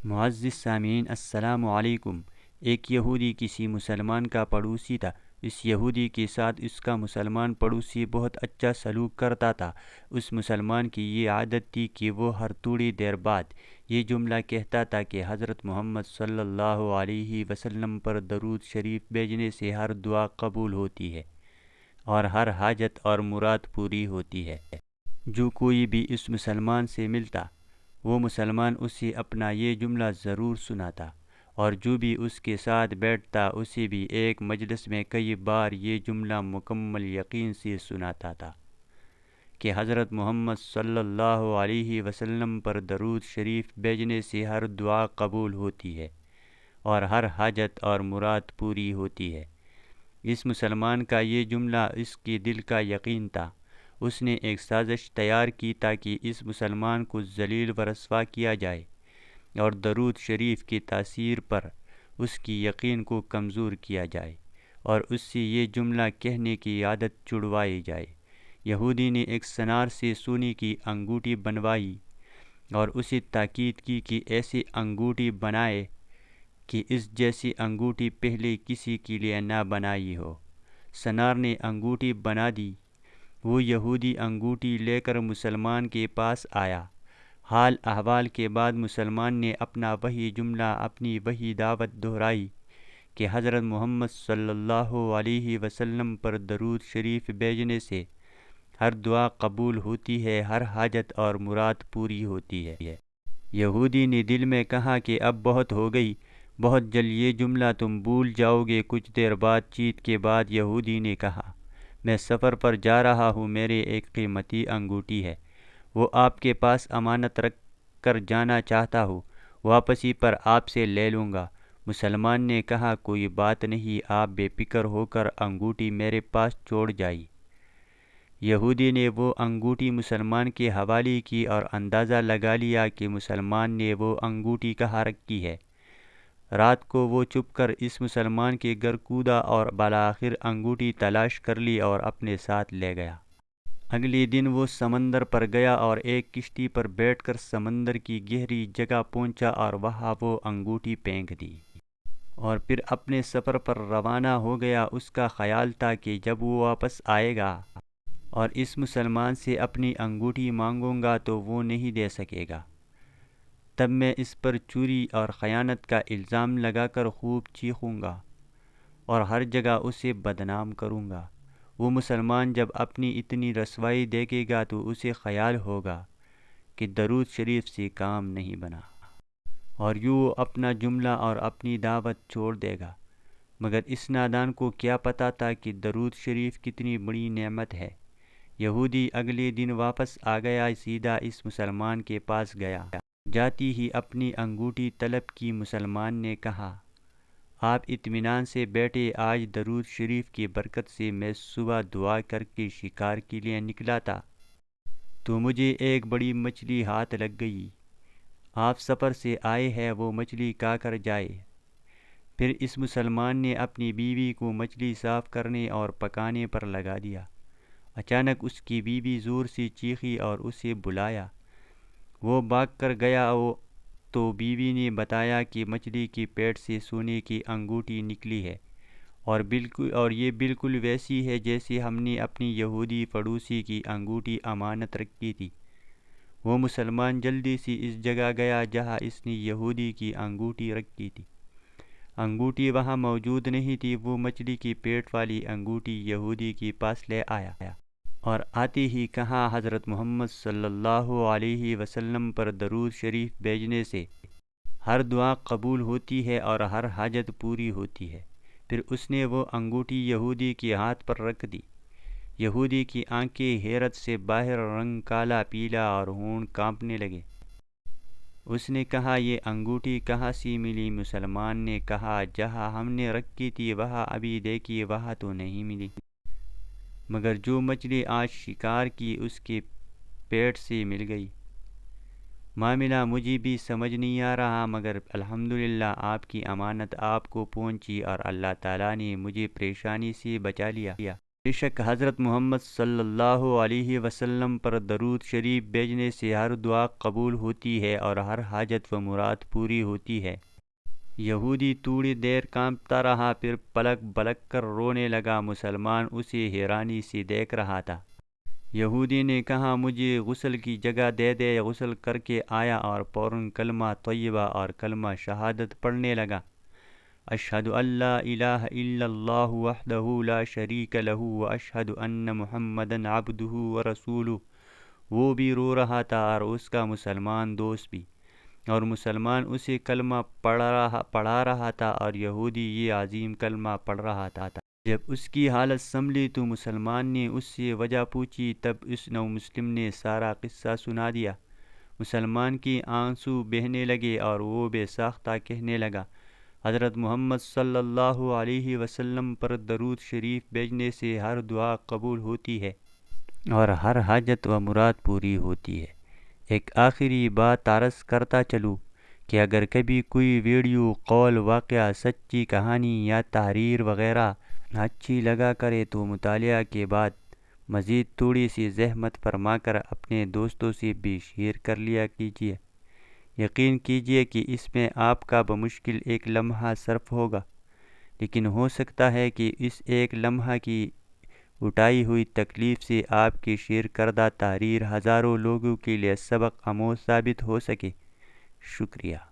معزز سامعین السلام علیکم۔ ایک یہودی کسی مسلمان کا پڑوسی تھا۔ اس یہودی کے ساتھ اس کا مسلمان پڑوسی بہت اچھا سلوک کرتا تھا۔ اس مسلمان کی یہ عادت تھی کہ وہ ہر تھوڑی دیر بعد یہ جملہ کہتا تھا کہ حضرت محمد صلی اللہ علیہ وسلم پر درود شریف بھیجنے سے ہر دعا قبول ہوتی ہے اور ہر حاجت اور مراد پوری ہوتی ہے۔ جو کوئی بھی اس مسلمان سے ملتا وہ مسلمان اسے اپنا یہ جملہ ضرور سناتا، اور جو بھی اس کے ساتھ بیٹھتا اسے بھی ایک مجلس میں کئی بار یہ جملہ مکمل یقین سے سناتا تھا کہ حضرت محمد صلی اللہ علیہ وسلم پر درود شریف بھیجنے سے ہر دعا قبول ہوتی ہے اور ہر حاجت اور مراد پوری ہوتی ہے۔ اس مسلمان کا یہ جملہ اس کے دل کا یقین تھا۔ اس نے ایک سازش تیار کی تاکہ اس مسلمان کو ذلیل و رسوا کیا جائے اور درود شریف کی تاثیر پر اس کی یقین کو کمزور کیا جائے اور اس سے یہ جملہ کہنے کی عادت چھڑوائی جائے۔ یہودی نے ایک سنار سے سونے کی انگوٹھی بنوائی اور اسے تاکید کی کہ ایسی انگوٹھی بنائے کہ اس جیسی انگوٹھی پہلے کسی کے لیے نہ بنائی ہو۔ سنار نے انگوٹھی بنا دی۔ وہ یہودی انگوٹھی لے کر مسلمان کے پاس آیا۔ حال احوال کے بعد مسلمان نے اپنا وہی جملہ، اپنی وہی دعوت دہرائی کہ حضرت محمد صلی اللہ علیہ وسلم پر درود شریف بھیجنے سے ہر دعا قبول ہوتی ہے، ہر حاجت اور مراد پوری ہوتی ہے۔ یہودی نے دل میں کہا کہ اب بہت ہو گئی، بہت جلد یہ جملہ تم بھول جاؤ گے۔ کچھ دیر بات چیت کے بعد یہودی نے کہا، میں سفر پر جا رہا ہوں، میرے ایک قیمتی انگوٹھی ہے، وہ آپ کے پاس امانت رکھ کر جانا چاہتا ہوں، واپسی پر آپ سے لے لوں گا۔ مسلمان نے کہا، کوئی بات نہیں، آپ بے فکر ہو کر انگوٹھی میرے پاس چھوڑ جائیے۔ یہودی نے وہ انگوٹھی مسلمان کے حوالے کی اور اندازہ لگا لیا کہ مسلمان نے وہ انگوٹھی کہاں رکھی ہے۔ رات کو وہ چھپ کر اس مسلمان کے گھر کودا اور بالآخر انگوٹھی تلاش کر لی اور اپنے ساتھ لے گیا۔ اگلے دن وہ سمندر پر گیا اور ایک کشتی پر بیٹھ کر سمندر کی گہری جگہ پہنچا اور وہاں وہ انگوٹھی پھینک دی اور پھر اپنے سفر پر روانہ ہو گیا۔ اس کا خیال تھا کہ جب وہ واپس آئے گا اور اس مسلمان سے اپنی انگوٹھی مانگوں گا تو وہ نہیں دے سکے گا، تب میں اس پر چوری اور خیانت کا الزام لگا کر خوب چیخوں گا اور ہر جگہ اسے بدنام کروں گا۔ وہ مسلمان جب اپنی اتنی رسوائی دیکھے گا تو اسے خیال ہوگا کہ درود شریف سے کام نہیں بنا اور یوں وہ اپنا جملہ اور اپنی دعوت چھوڑ دے گا۔ مگر اس نادان کو کیا پتہ تھا کہ درود شریف کتنی بڑی نعمت ہے۔ یہودی اگلے دن واپس آ گیا، سیدھا اس مسلمان کے پاس گیا۔ جاتی ہی اپنی انگوٹھی طلب کی۔ مسلمان نے کہا، آپ اطمینان سے بیٹھے، آج درود شریف کی برکت سے میں صبح دعا کر کے شکار کے لیے نکلا تھا تو مجھے ایک بڑی مچھلی ہاتھ لگ گئی۔ آپ سفر سے آئے ہیں، وہ مچھلی کھا کر جائے۔ پھر اس مسلمان نے اپنی بیوی کو مچھلی صاف کرنے اور پکانے پر لگا دیا۔ اچانک اس کی بیوی زور سے چیخی اور اسے بلایا۔ وہ بھاگ کر گیا تو بیوی نے بتایا کہ مچھلی کے پیٹ سے سونے کی انگوٹھی نکلی ہے اور یہ بالکل ویسی ہے جیسے ہم نے اپنی یہودی پڑوسی کی انگوٹھی امانت رکھی تھی۔ وہ مسلمان جلدی سے اس جگہ گیا جہاں اس نے یہودی کی انگوٹھی رکھی تھی۔ انگوٹھی وہاں موجود نہیں تھی۔ وہ مچھلی کے پیٹ والی انگوٹھی یہودی کے پاس لے آیا اور آتے ہی کہا، حضرت محمد صلی اللہ علیہ وسلم پر درود شریف بھیجنے سے ہر دعا قبول ہوتی ہے اور ہر حاجت پوری ہوتی ہے۔ پھر اس نے وہ انگوٹھی یہودی کے ہاتھ پر رکھ دی۔ یہودی کی آنکھیں حیرت سے باہر، رنگ کالا پیلا اور ہونٹ کانپنے لگے۔ اس نے کہا، یہ انگوٹھی کہاں سے ملی؟ مسلمان نے کہا، جہاں ہم نے رکھی تھی وہاں ابھی دیکھی، وہاں تو نہیں ملی، مگر جو مچھلی آج شکار کی اس کے پیٹ سے مل گئی۔ معاملہ مجھے بھی سمجھ نہیں آ رہا، مگر الحمدللہ آپ کی امانت آپ کو پہنچی اور اللہ تعالیٰ نے مجھے پریشانی سے بچا لیا۔ بے شک حضرت محمد صلی اللہ علیہ وسلم پر درود شریف بھیجنے سے ہر دعا قبول ہوتی ہے اور ہر حاجت و مراد پوری ہوتی ہے۔ یہودی تھوڑی دیر کانپتا رہا، پھر پلک بلک کر رونے لگا۔ مسلمان اسے حیرانی سے دیکھ رہا تھا۔ یہودی نے کہا، مجھے غسل کی جگہ دے دے۔ غسل کر کے آیا اور فوراً کلمہ طیبہ اور کلمہ شہادت پڑھنے لگا۔ اشہد ان لا الہ الا اللہ وحدہ لا شریک لہ واشہد ان محمدًا عبدہ ورسولہ۔ وہ بھی رو رہا تھا اور اس کا مسلمان دوست بھی، اور مسلمان اسے کلمہ پڑھا رہا تھا اور یہودی یہ عظیم کلمہ پڑھ رہا تھا۔ جب اس کی حالت سنبھلی تو مسلمان نے اس سے وجہ پوچھی، تب اس نومسلم نے سارا قصہ سنا دیا۔ مسلمان کی آنسو بہنے لگے اور وہ بے ساختہ کہنے لگا، حضرت محمد صلی اللہ علیہ وسلم پر درود شریف بھیجنے سے ہر دعا قبول ہوتی ہے اور ہر حاجت و مراد پوری ہوتی ہے۔ ایک آخری بات عرض کرتا چلوں کہ اگر کبھی کوئی ویڈیو، قول، واقعہ، سچی کہانی یا تحریر وغیرہ اچھی لگا کرے تو مطالعہ کے بعد مزید تھوڑی سی زحمت فرما کر اپنے دوستوں سے بھی شیئر کر لیا کیجیے۔ یقین کیجیے کہ اس میں آپ کا بمشکل ایک لمحہ صرف ہوگا، لیکن ہو سکتا ہے کہ اس ایک لمحہ کی اٹھائی ہوئی تکلیف سے آپ کی شیئر کردہ تحریر ہزاروں لوگوں کے لیے سبق آموز ثابت ہو سکے۔ شکریہ۔